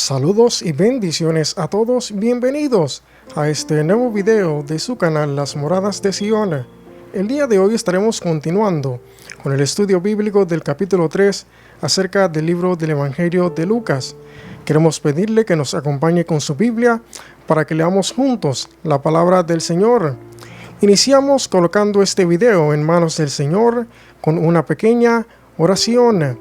Saludos y bendiciones a todos, bienvenidos a este nuevo video de su canal Las Moradas de Sion. El día de hoy estaremos continuando con el estudio bíblico del capítulo 3 acerca del libro del Evangelio de Lucas. Queremos pedirle que nos acompañe con su Biblia para que leamos juntos la palabra del Señor. Iniciamos colocando este video en manos del Señor con una pequeña oración.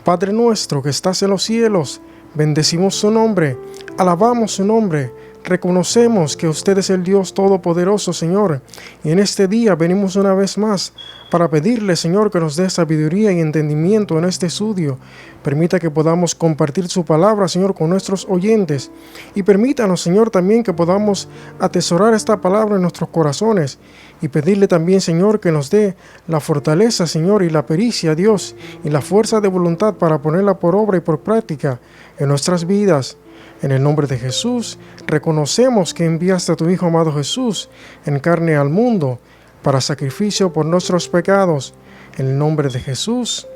Padre nuestro que estás en los cielos, bendecimos su nombre, alabamos su nombre, reconocemos que usted es el Dios Todopoderoso, Señor, y en este día venimos una vez más para pedirle, Señor, que nos dé sabiduría y entendimiento en este estudio. Permita que podamos compartir su palabra, Señor, con nuestros oyentes, y permítanos, Señor, también que podamos atesorar esta palabra en nuestros corazones, y pedirle también, Señor, que nos dé la fortaleza, Señor, y la pericia, Dios, y la fuerza de voluntad para ponerla por obra y por práctica en nuestras vidas. En el nombre de Jesús, reconocemos que enviaste a tu Hijo amado Jesús en carne al mundo para sacrificio por nuestros pecados. En el nombre de Jesús.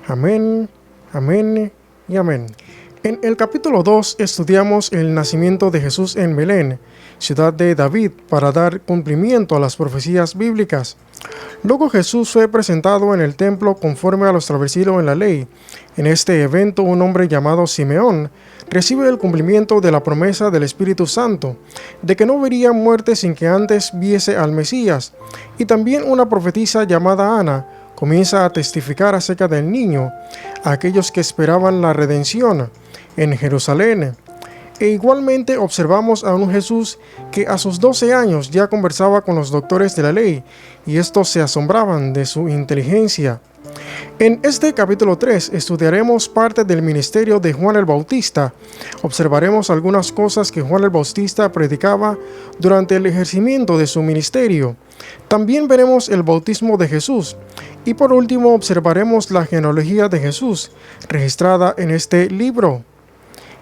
Amén, amén y amén. En el capítulo 2 estudiamos el nacimiento de Jesús en Belén, ciudad de David, para dar cumplimiento a las profecías bíblicas. Luego Jesús fue presentado en el templo conforme a lo establecido en la ley. En este evento un hombre llamado Simeón recibe el cumplimiento de la promesa del Espíritu Santo, de que no vería muerte sin que antes viese al Mesías. Y también una profetisa llamada Ana comienza a testificar acerca del niño a aquellos que esperaban la redención en Jerusalén. E igualmente observamos a un Jesús que a sus 12 años ya conversaba con los doctores de la ley, y estos se asombraban de su inteligencia. En este capítulo 3 estudiaremos parte del ministerio de Juan el Bautista. Observaremos algunas cosas que Juan el Bautista predicaba durante el ejercimiento de su ministerio. También veremos el bautismo de Jesús. Y por último observaremos la genealogía de Jesús, registrada en este libro.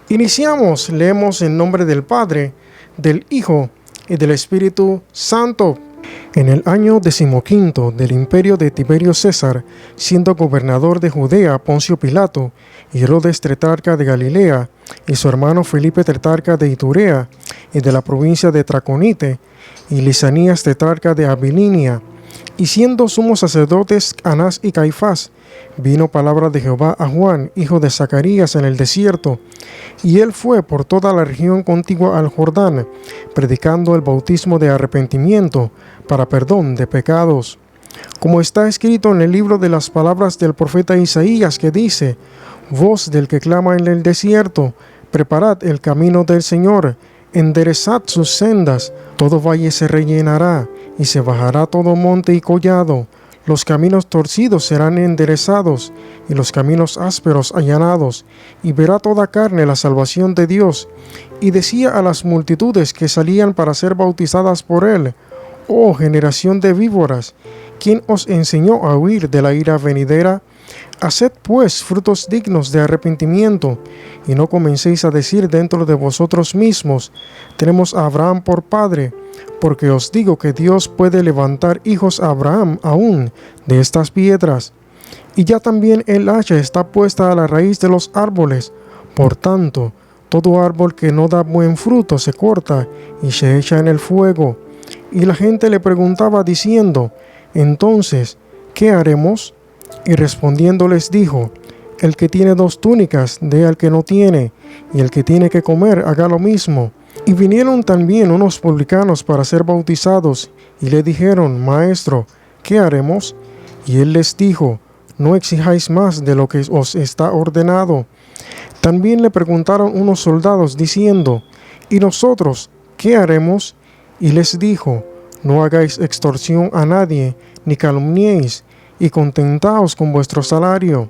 Iniciamos, leemos en nombre del Padre, del Hijo y del Espíritu Santo. En el año 15 del imperio de Tiberio César, siendo gobernador de Judea Poncio Pilato, y Herodes tetrarca de Galilea, y su hermano Felipe tetrarca de Iturea, y de la provincia de Traconite, y Lisanías tetrarca de Abilinia, y siendo sumos sacerdotes Anás y Caifás, vino palabra de Jehová a Juan, hijo de Zacarías, en el desierto, y él fue por toda la región contigua al Jordán, predicando el bautismo de arrepentimiento para perdón de pecados. Como está escrito en el libro de las palabras del profeta Isaías, que dice: voz del que clama en el desierto, preparad el camino del Señor, enderezad sus sendas, todo valle se rellenará, y se bajará todo monte y collado. Los caminos torcidos serán enderezados, y los caminos ásperos allanados, y verá toda carne la salvación de Dios. Y decía a las multitudes que salían para ser bautizadas por él: oh generación de víboras, ¿quién os enseñó a huir de la ira venidera? Haced pues frutos dignos de arrepentimiento, y no comencéis a decir dentro de vosotros mismos: tenemos a Abraham por padre, porque os digo que Dios puede levantar hijos a Abraham aún de estas piedras. Y ya también el hacha está puesta a la raíz de los árboles. Por tanto, todo árbol que no da buen fruto se corta y se echa en el fuego. Y la gente le preguntaba diciendo: entonces, ¿qué haremos? Y respondiendo les dijo: el que tiene 2 túnicas, dé al que no tiene, y el que tiene que comer, haga lo mismo. Y vinieron también unos publicanos para ser bautizados, y le dijeron: Maestro, ¿qué haremos? Y él les dijo: no exijáis más de lo que os está ordenado. También le preguntaron unos soldados, diciendo: ¿y nosotros qué haremos? Y les dijo: no hagáis extorsión a nadie, ni calumniéis, y contentaos con vuestro salario.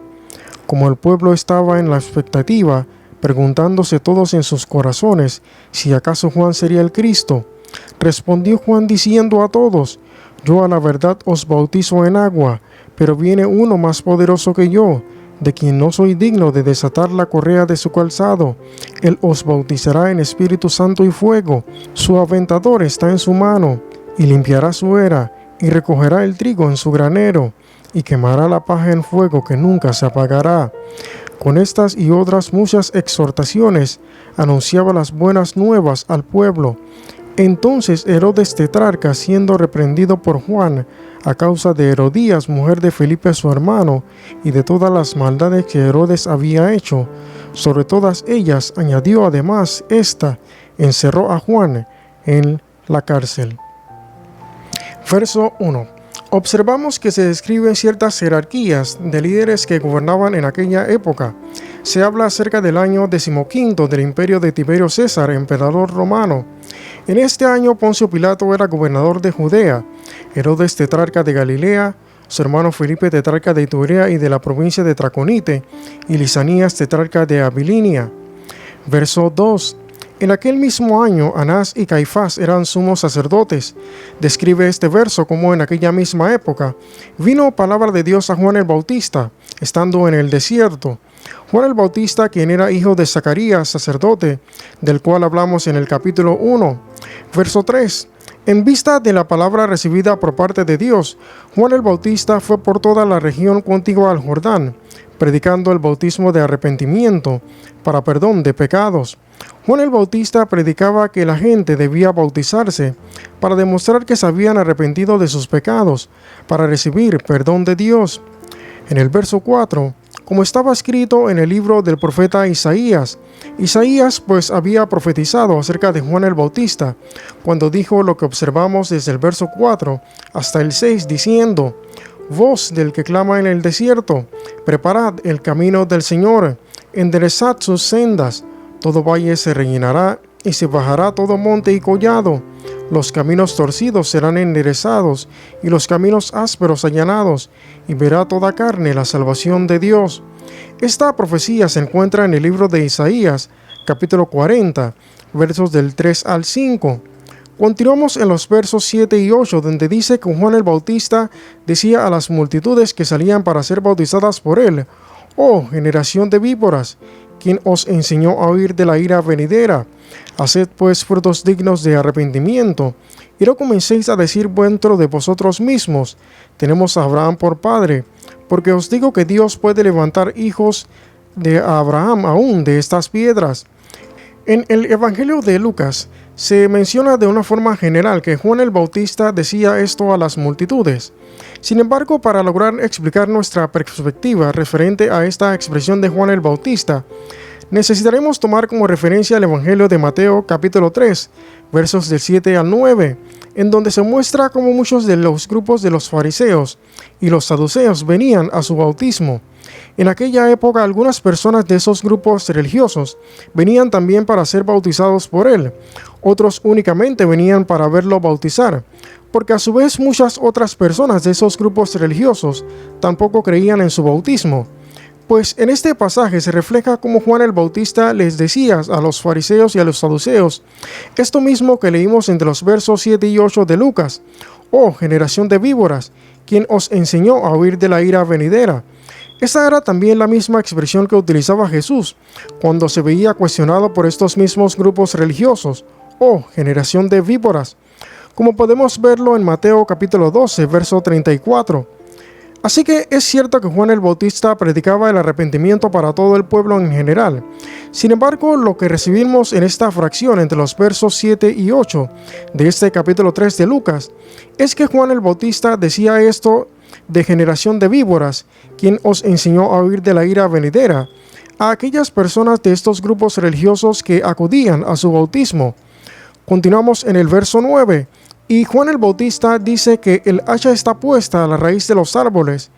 Como el pueblo estaba en la expectativa, preguntándose todos en sus corazones si acaso Juan sería el Cristo, respondió Juan diciendo a todos: yo a la verdad os bautizo en agua, pero viene uno más poderoso que yo, de quien no soy digno de desatar la correa de su calzado. Él os bautizará en Espíritu Santo y fuego. Su aventador está en su mano, y limpiará su era, y recogerá el trigo en su granero, y quemará la paja en fuego que nunca se apagará. Con estas y otras muchas exhortaciones, anunciaba las buenas nuevas al pueblo. Entonces Herodes tetrarca, siendo reprendido por Juan a causa de Herodías, mujer de Felipe su hermano, y de todas las maldades que Herodes había hecho, sobre todas ellas añadió además esta: encerró a Juan en la cárcel. Verso 1. Observamos que se describen ciertas jerarquías de líderes que gobernaban en aquella época. Se habla acerca del año 15 del imperio de Tiberio César, emperador romano. En este año Poncio Pilato era gobernador de Judea, Herodes tetrarca de Galilea, su hermano Felipe tetrarca de Iturea y de la provincia de Traconite, y Lisanías tetrarca de Abilinia. Verso 2. En aquel mismo año, Anás y Caifás eran sumos sacerdotes. Describe este verso como en aquella misma época vino palabra de Dios a Juan el Bautista, estando en el desierto. Juan el Bautista, quien era hijo de Zacarías, sacerdote, del cual hablamos en el capítulo 1. Verso 3. En vista de la palabra recibida por parte de Dios, Juan el Bautista fue por toda la región contigua al Jordán, predicando el bautismo de arrepentimiento para perdón de pecados. Juan el Bautista predicaba que la gente debía bautizarse para demostrar que se habían arrepentido de sus pecados, para recibir perdón de Dios. En el verso 4, como estaba escrito en el libro del profeta Isaías, Isaías pues había profetizado acerca de Juan el Bautista, cuando dijo lo que observamos desde el verso 4 hasta el 6, diciendo: voz del que clama en el desierto, preparad el camino del Señor, enderezad sus sendas. Todo valle se rellenará y se bajará todo monte y collado. Los caminos torcidos serán enderezados y los caminos ásperos allanados, y verá toda carne la salvación de Dios. Esta profecía se encuentra en el libro de Isaías, capítulo 40, versos del 3 al 5. Continuamos en los versos 7 y 8, donde dice que Juan el Bautista decía a las multitudes que salían para ser bautizadas por él: oh generación de víboras, ¿quién os enseñó a huir de la ira venidera? Haced pues frutos dignos de arrepentimiento, y no comencéis a decir dentro de vosotros mismos: tenemos a Abraham por padre, porque os digo que Dios puede levantar hijos de Abraham aún de estas piedras. En el Evangelio de Lucas se menciona de una forma general que Juan el Bautista decía esto a las multitudes. Sin embargo, para lograr explicar nuestra perspectiva referente a esta expresión de Juan el Bautista, necesitaremos tomar como referencia el Evangelio de Mateo capítulo 3, versos del 7 al 9, en donde se muestra cómo muchos de los grupos de los fariseos y los saduceos venían a su bautismo. En aquella época, algunas personas de esos grupos religiosos venían también para ser bautizados por él. Otros únicamente venían para verlo bautizar, porque a su vez muchas otras personas de esos grupos religiosos tampoco creían en su bautismo. Pues en este pasaje se refleja cómo Juan el Bautista les decía a los fariseos y a los saduceos esto mismo que leímos entre los versos 7 y 8 de Lucas: oh generación de víboras, ¿quién os enseñó a huir de la ira venidera? Esa era también la misma expresión que utilizaba Jesús cuando se veía cuestionado por estos mismos grupos religiosos: oh generación de víboras, como podemos verlo en Mateo capítulo 12, verso 34. Así que es cierto que Juan el Bautista predicaba el arrepentimiento para todo el pueblo en general. Sin embargo, lo que recibimos en esta fracción entre los versos 7 y 8 de este capítulo 3 de Lucas es que Juan el Bautista decía esto de generación de víboras, quien os enseñó a huir de la ira venidera, a aquellas personas de estos grupos religiosos que acudían a su bautismo. Continuamos en el verso 9. Y Juan el Bautista dice que el hacha está puesta a la raíz de los árboles,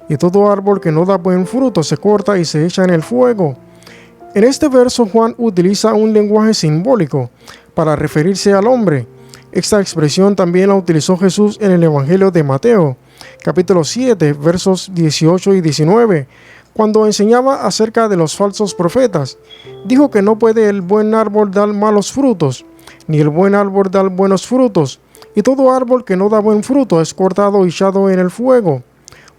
y todo árbol que no da buen fruto se corta y se echa en el fuego. En este verso Juan utiliza un lenguaje simbólico para referirse al hombre. Esta expresión también la utilizó Jesús en el Evangelio de Mateo, capítulo 7, versos 18 y 19, cuando enseñaba acerca de los falsos profetas. Dijo que no puede el buen árbol dar malos frutos, ni el buen árbol dar buenos frutos, y todo árbol que no da buen fruto es cortado y echado en el fuego.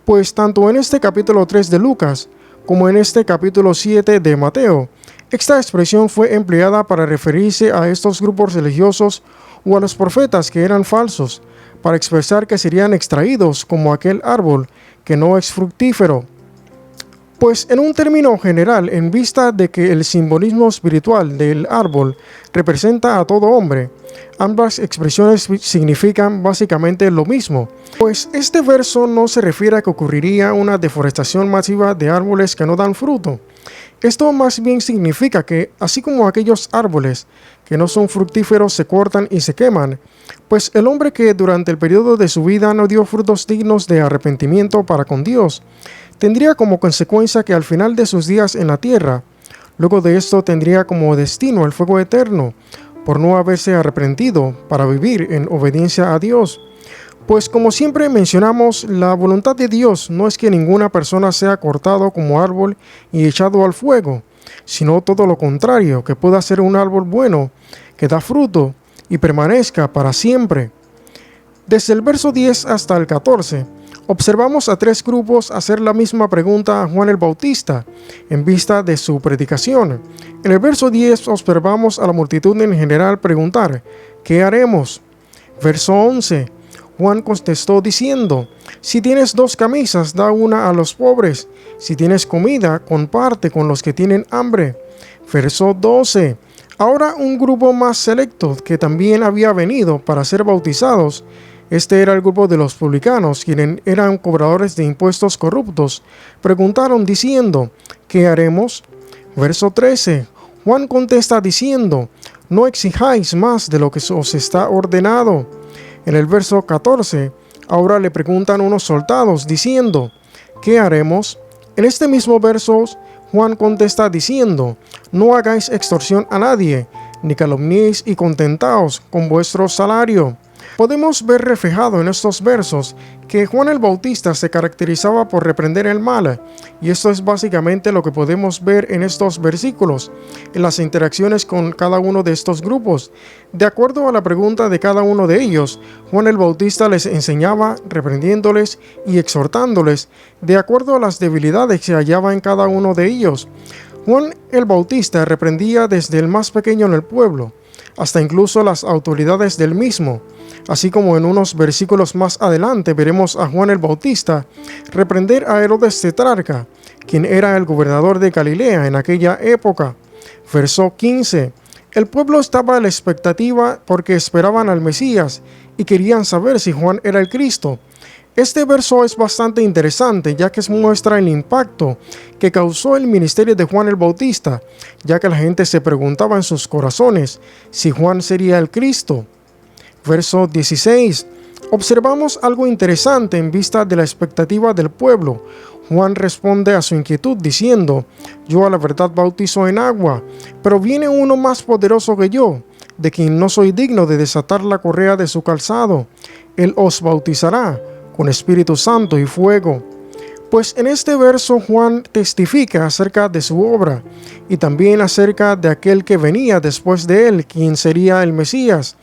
Pues tanto en este capítulo 3 de Lucas, como en este capítulo 7 de Mateo, esta expresión fue empleada para referirse a estos grupos religiosos o a los profetas que eran falsos, para expresar que serían extraídos como aquel árbol que no es fructífero. Pues en un término general, en vista de que el simbolismo espiritual del árbol representa a todo hombre, ambas expresiones significan básicamente lo mismo, pues este verso no se refiere a que ocurriría una deforestación masiva de árboles que no dan fruto. Esto más bien significa que, así como aquellos árboles que no son fructíferos se cortan y se queman, pues el hombre que durante el periodo de su vida no dio frutos dignos de arrepentimiento para con Dios, tendría como consecuencia que al final de sus días en la tierra, luego de esto tendría como destino el fuego eterno, por no haberse arrepentido para vivir en obediencia a Dios. Pues como siempre mencionamos, la voluntad de Dios no es que ninguna persona sea cortado como árbol y echado al fuego, sino todo lo contrario, que pueda ser un árbol bueno, que da fruto y permanezca para siempre. Desde el verso 10 hasta el 14, observamos a tres grupos hacer la misma pregunta a Juan el Bautista en vista de su predicación. En el verso 10 observamos a la multitud en general preguntar: ¿qué haremos? Verso 11, Juan contestó diciendo: si tienes 2 camisas, da una a los pobres. Si tienes comida, comparte con los que tienen hambre. Verso 12, ahora un grupo más selecto que también había venido para ser bautizados. Este era el grupo de los publicanos, quienes eran cobradores de impuestos corruptos. Preguntaron diciendo: ¿qué haremos? Verso 13, Juan contesta diciendo: no exijáis más de lo que os está ordenado. En el verso 14, ahora le preguntan unos soldados diciendo: ¿qué haremos? En este mismo verso, Juan contesta diciendo: no hagáis extorsión a nadie, ni calumniéis y contentaos con vuestro salario. Podemos ver reflejado en estos versos que Juan el Bautista se caracterizaba por reprender el mal, y esto es básicamente lo que podemos ver en estos versículos, en las interacciones con cada uno de estos grupos. De acuerdo a la pregunta de cada uno de ellos, Juan el Bautista les enseñaba, reprendiéndoles y exhortándoles, de acuerdo a las debilidades que se hallaba en cada uno de ellos. Juan el Bautista reprendía desde el más pequeño en el pueblo, hasta incluso las autoridades del mismo. Así como en unos versículos más adelante veremos a Juan el Bautista reprender a Herodes tetrarca, quien era el gobernador de Galilea en aquella época. Verso 15. El pueblo estaba a la expectativa porque esperaban al Mesías y querían saber si Juan era el Cristo. Este verso es bastante interesante, ya que muestra el impacto que causó el ministerio de Juan el Bautista, ya que la gente se preguntaba en sus corazones si Juan sería el Cristo. Verso 16. Observamos algo interesante en vista de la expectativa del pueblo. Juan responde a su inquietud diciendo: yo a la verdad bautizo en agua, pero viene uno más poderoso que yo, de quien no soy digno de desatar la correa de su calzado. Él os bautizará con Espíritu Santo y fuego. Pues en este verso Juan testifica acerca de su obra y también acerca de aquel que venía después de él, quien sería el Mesías.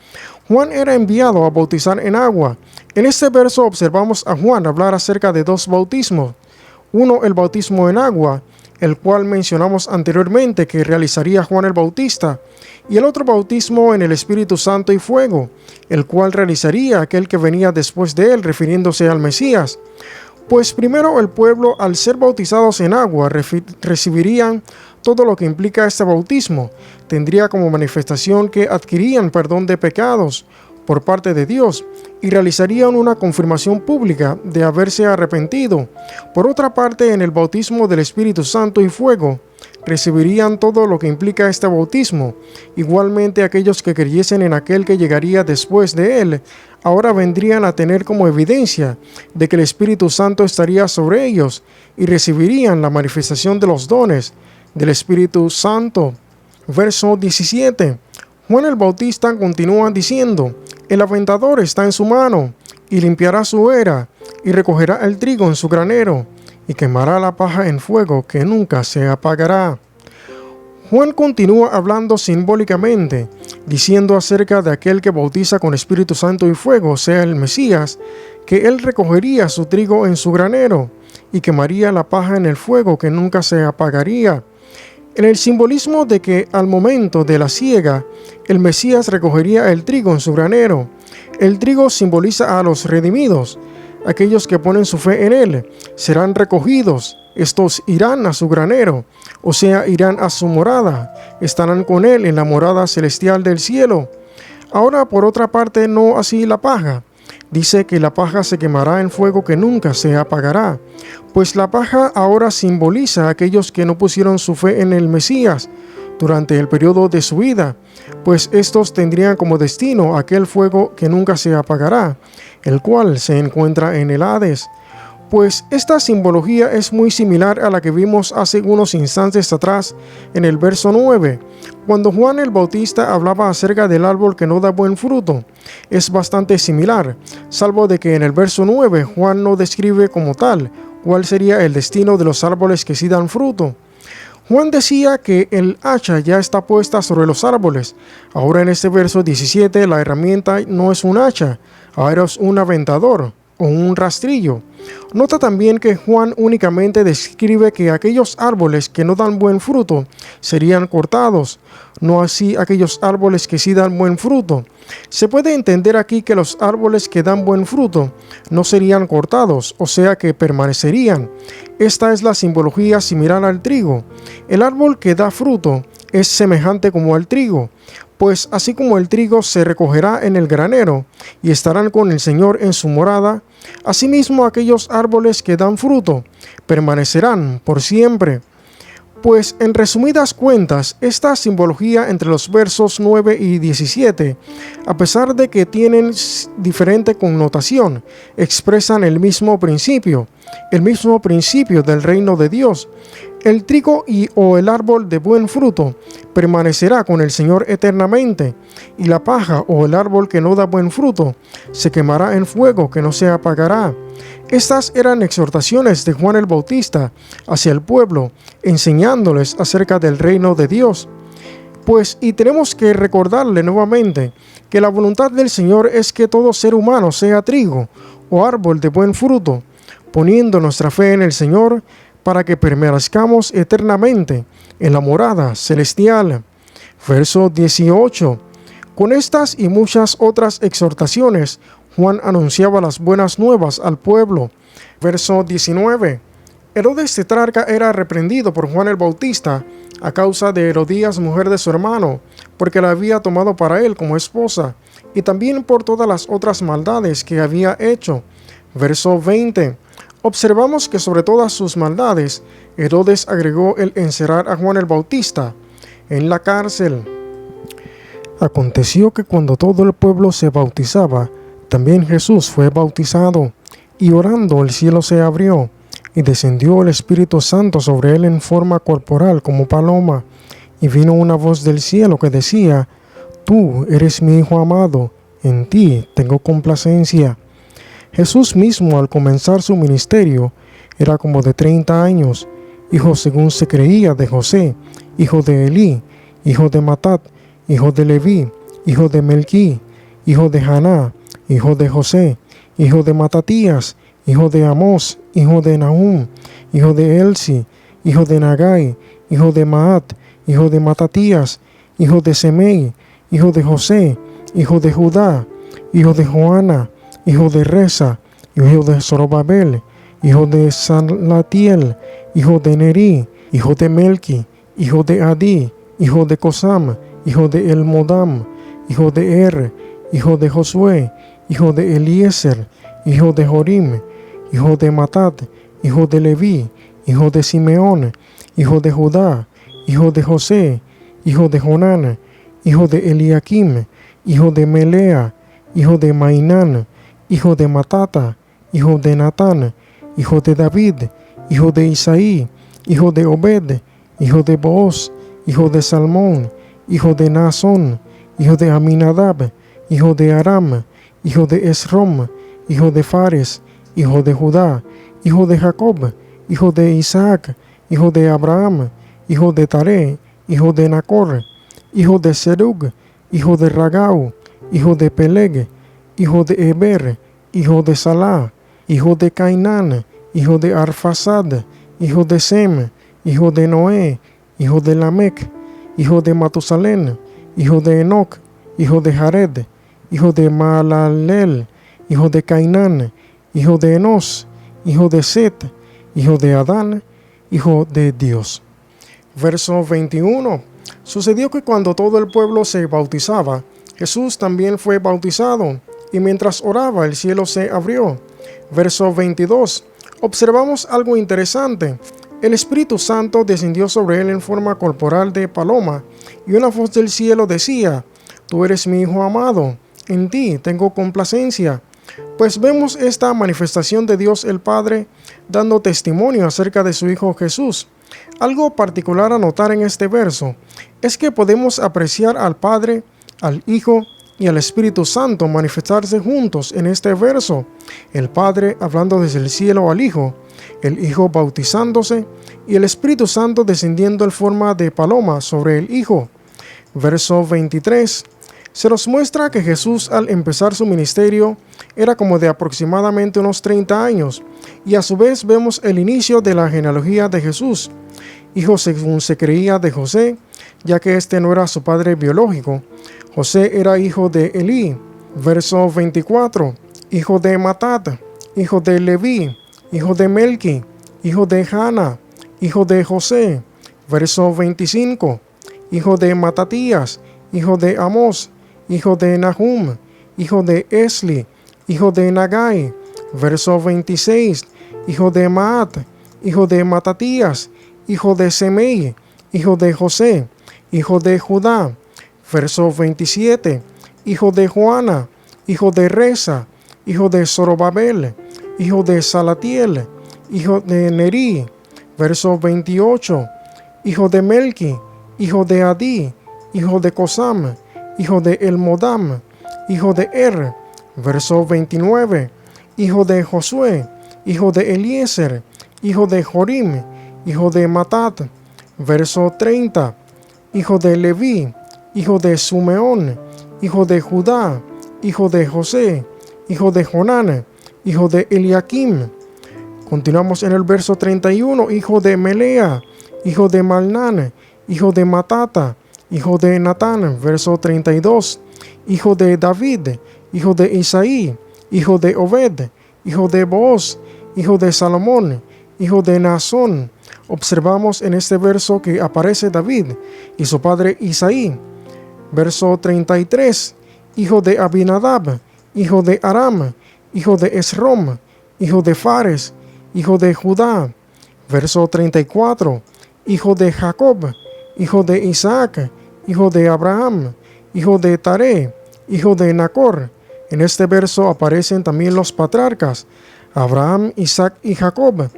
Juan era enviado a bautizar en agua. En este verso observamos a Juan hablar acerca de 2 bautismos. Uno, el bautismo en agua, el cual mencionamos anteriormente que realizaría Juan el Bautista, y el otro bautismo en el Espíritu Santo y fuego, el cual realizaría aquel que venía después de él, refiriéndose al Mesías. Pues primero el pueblo, al ser bautizados en agua, recibirían todo lo que implica este bautismo. Tendría como manifestación que adquirían perdón de pecados por parte de Dios y realizarían una confirmación pública de haberse arrepentido. Por otra parte, en el bautismo del Espíritu Santo y fuego, recibirían todo lo que implica este bautismo. Igualmente, aquellos que creyesen en aquel que llegaría después de él, ahora vendrían a tener como evidencia de que el Espíritu Santo estaría sobre ellos y recibirían la manifestación de los dones del Espíritu Santo. Verso 17. Juan el Bautista continúa diciendo: el aventador está en su mano, y limpiará su era, y recogerá el trigo en su granero, y quemará la paja en fuego que nunca se apagará. Juan continúa hablando simbólicamente, diciendo acerca de aquel que bautiza con Espíritu Santo y fuego, sea el Mesías, que él recogería su trigo en su granero, y quemaría la paja en el fuego que nunca se apagaría. En el simbolismo de que al momento de la siega, el Mesías recogería el trigo en su granero. El trigo simboliza a los redimidos, aquellos que ponen su fe en Él, serán recogidos. Estos irán a su granero, o sea, irán a su morada, estarán con Él en la morada celestial del cielo. Ahora, por otra parte, no así la paja. Dice que la paja se quemará en fuego que nunca se apagará, pues la paja ahora simboliza a aquellos que no pusieron su fe en el Mesías durante el periodo de su vida, pues estos tendrían como destino aquel fuego que nunca se apagará, el cual se encuentra en el Hades. Pues esta simbología es muy similar a la que vimos hace unos instantes atrás en el verso 9, cuando Juan el Bautista hablaba acerca del árbol que no da buen fruto. Es bastante similar, salvo de que en el verso 9 Juan no describe como tal cuál sería el destino de los árboles que sí dan fruto. Juan decía que el hacha ya está puesta sobre los árboles. Ahora en este verso 17 la herramienta no es un hacha, ahora es un aventador o un rastrillo. Nota también que Juan únicamente describe que aquellos árboles que no dan buen fruto serían cortados, no así aquellos árboles que sí dan buen fruto. Se puede entender aquí que los árboles que dan buen fruto no serían cortados, o sea que permanecerían. Esta es la simbología similar al trigo. El árbol que da fruto es semejante como al trigo, pues así como el trigo se recogerá en el granero y estarán con el Señor en su morada, asimismo aquellos árboles que dan fruto permanecerán por siempre. Pues en resumidas cuentas, esta simbología entre los versos 9 y 17, a pesar de que tienen diferente connotación, expresan el mismo principio del reino de Dios. El trigo o el árbol de buen fruto permanecerá con el Señor eternamente, y la paja o el árbol que no da buen fruto se quemará en fuego que no se apagará. Estas eran exhortaciones de Juan el Bautista hacia el pueblo, enseñándoles acerca del reino de Dios. Pues, y tenemos que recordarle nuevamente que la voluntad del Señor es que todo ser humano sea trigo o árbol de buen fruto, poniendo nuestra fe en el Señor para que permanezcamos eternamente en la morada celestial. Verso 18. Con estas y muchas otras exhortaciones, Juan anunciaba las buenas nuevas al pueblo. Verso 19. Herodes tetrarca era reprendido por Juan el Bautista a causa de Herodías, mujer de su hermano, porque la había tomado para él como esposa, y también por todas las otras maldades que había hecho. Verso 20. Observamos que sobre todas sus maldades, Herodes agregó el encerrar a Juan el Bautista en la cárcel. Aconteció que cuando todo el pueblo se bautizaba, también Jesús fue bautizado, y orando el cielo se abrió, y descendió el Espíritu Santo sobre él en forma corporal como paloma, y vino una voz del cielo que decía: Tú eres mi Hijo amado, en ti tengo complacencia. Jesús mismo, al comenzar su ministerio, era como de 30 años, hijo según se creía de José, hijo de Elí, hijo de Matat, hijo de Leví, hijo de Melquí, hijo de Haná, hijo de José, hijo de Matatías, hijo de Amós, hijo de Nahum, hijo de Elsi, hijo de Nagai, hijo de Maat, hijo de Matatías, hijo de Semei, hijo de José, hijo de Judá, hijo de Joana, hijo de Resa, hijo de Zorobabel, hijo de Salatiel, hijo de Neri, hijo de Melqui, hijo de Adí, hijo de Cosam, hijo de Elmodam, hijo de Er, hijo de Josué, hijo de Eliezer, hijo de Jorim, hijo de Matat, hijo de Leví, hijo de Simeón, hijo de Judá, hijo de José, hijo de Jonán, hijo de Eliakim, hijo de Melea, hijo de Mainán, hijo de Matata, hijo de Natán, hijo de David, hijo de Isaí, hijo de Obed, hijo de Booz, hijo de Salmón, hijo de Naasón, hijo de Aminadab, hijo de Aram, hijo de Esrom, hijo de Fares, hijo de Judá, hijo de Jacob, hijo de Isaac, hijo de Abraham, hijo de Taré, hijo de Nacor, hijo de Serug, hijo de Ragau, hijo de Peleg, hijo de Eber, hijo de Salá, hijo de Cainán, hijo de Arfasad, hijo de Sem, hijo de Noé, hijo de Lamec, hijo de Matusalén, hijo de Enoc, hijo de Jared, hijo de Maalalel, hijo de Cainán, hijo de Enos, hijo de Set, hijo de Adán, hijo de Dios. Verso 21. Sucedió que cuando todo el pueblo se bautizaba, Jesús también fue bautizado, y mientras oraba el cielo se abrió. Verso 22. Observamos algo interesante. El Espíritu Santo descendió sobre él en forma corporal de paloma, y una voz del cielo decía: Tú eres mi Hijo amado, en ti tengo complacencia. Pues vemos esta manifestación de Dios el Padre dando testimonio acerca de su Hijo Jesús. Algo particular a notar en este verso es que podemos apreciar al Padre, al Hijo y al Espíritu Santo manifestarse juntos en este verso. El Padre hablando desde el cielo al Hijo, el Hijo bautizándose y el Espíritu Santo descendiendo en forma de paloma sobre el Hijo. Verso 23. Se nos muestra que Jesús al empezar su ministerio era como de aproximadamente unos 30 años, y a su vez vemos el inicio de la genealogía de Jesús, hijo según se creía de José, ya que este no era su padre biológico. José era hijo de Elí. Verso 24. Hijo de Matat, hijo de Leví, hijo de Melqui, hijo de Jana, hijo de José. Verso 25. Hijo de Matatías, hijo de Amós, hijo de Nahum, hijo de Esli, hijo de Nagai. Verso 26. Hijo de Maat, hijo de Matatías, hijo de Semei, hijo de José, hijo de Judá. Verso 27. Hijo de Joana, hijo de Resa, hijo de Zorobabel, hijo de Salatiel, hijo de Neri. Verso 28. Hijo de Melqui, hijo de Adí, hijo de Cosam, hijo de Elmodam, hijo de Er. Verso 29. Hijo de Josué, hijo de Eliezer, hijo de Jorim, hijo de Matat. Verso 30. Hijo de Leví, hijo de Sumeón, hijo de Judá, hijo de José, hijo de Jonán, hijo de Eliakim. Continuamos en el verso 31. Hijo de Melea, hijo de Malnán, hijo de Matata, hijo de Natán. Verso 32. Hijo de David, hijo de Isaí, hijo de Obed, hijo de Booz, hijo de Salomón, hijo de Naasón. Observamos en este verso que aparece David y su padre Isaí. Verso 33. Hijo de Abinadab, hijo de Aram, hijo de Esrom, hijo de Fares, hijo de Judá. Verso 34. Hijo de Jacob, hijo de Isaac, hijo de Abraham, hijo de Taré, hijo de Nacor. En este verso aparecen también los patriarcas, Abraham, Isaac y Jacob.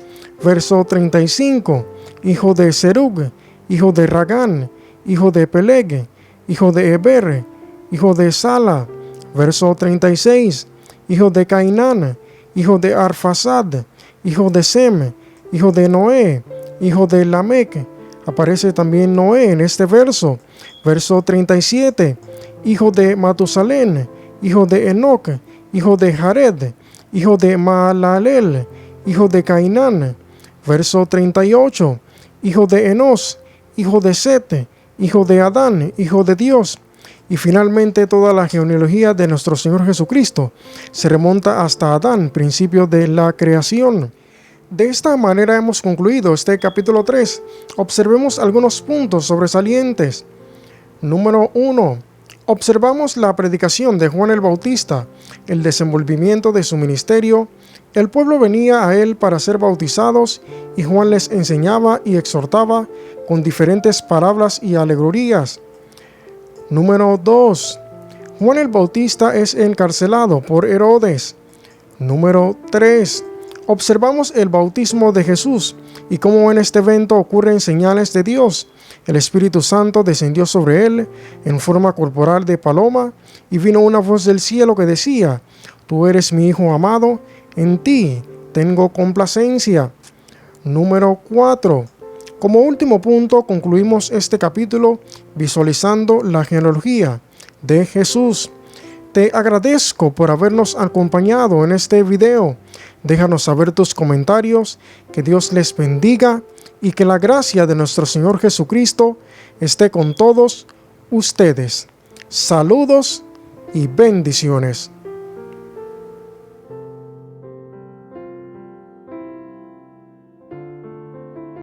Verso 35. Hijo de Serug, hijo de Ragán, hijo de Peleg, hijo de Eber, hijo de Sala. Verso 36. Hijo de Cainán, hijo de Arfasad, hijo de Sem, hijo de Noé, hijo de Lamec. Aparece también Noé en este verso. Verso 37. Hijo de Matusalén, hijo de Enoc, hijo de Jared, hijo de Maalalel, hijo de Cainán. Verso 38. Hijo de Enos, hijo de Sete, hijo de Adán, hijo de Dios. Y finalmente toda la genealogía de nuestro Señor Jesucristo se remonta hasta Adán, principio de la creación. De esta manera hemos concluido este capítulo 3. Observemos algunos puntos sobresalientes. Número 1. Observamos la predicación de Juan el Bautista, el desenvolvimiento de su ministerio. El pueblo venía a él para ser bautizados y Juan les enseñaba y exhortaba con diferentes parábolas y alegorías. Número 2. Juan el Bautista es encarcelado por Herodes. Número 3. Observamos el bautismo de Jesús y cómo en este evento ocurren señales de Dios. El Espíritu Santo descendió sobre él en forma corporal de paloma y vino una voz del cielo que decía: Tú eres mi Hijo amado, en ti tengo complacencia. Número 4. Como último punto, concluimos este capítulo visualizando la genealogía de Jesús. Te agradezco por habernos acompañado en este video. Déjanos saber tus comentarios, que Dios les bendiga y que la gracia de nuestro Señor Jesucristo esté con todos ustedes. Saludos y bendiciones.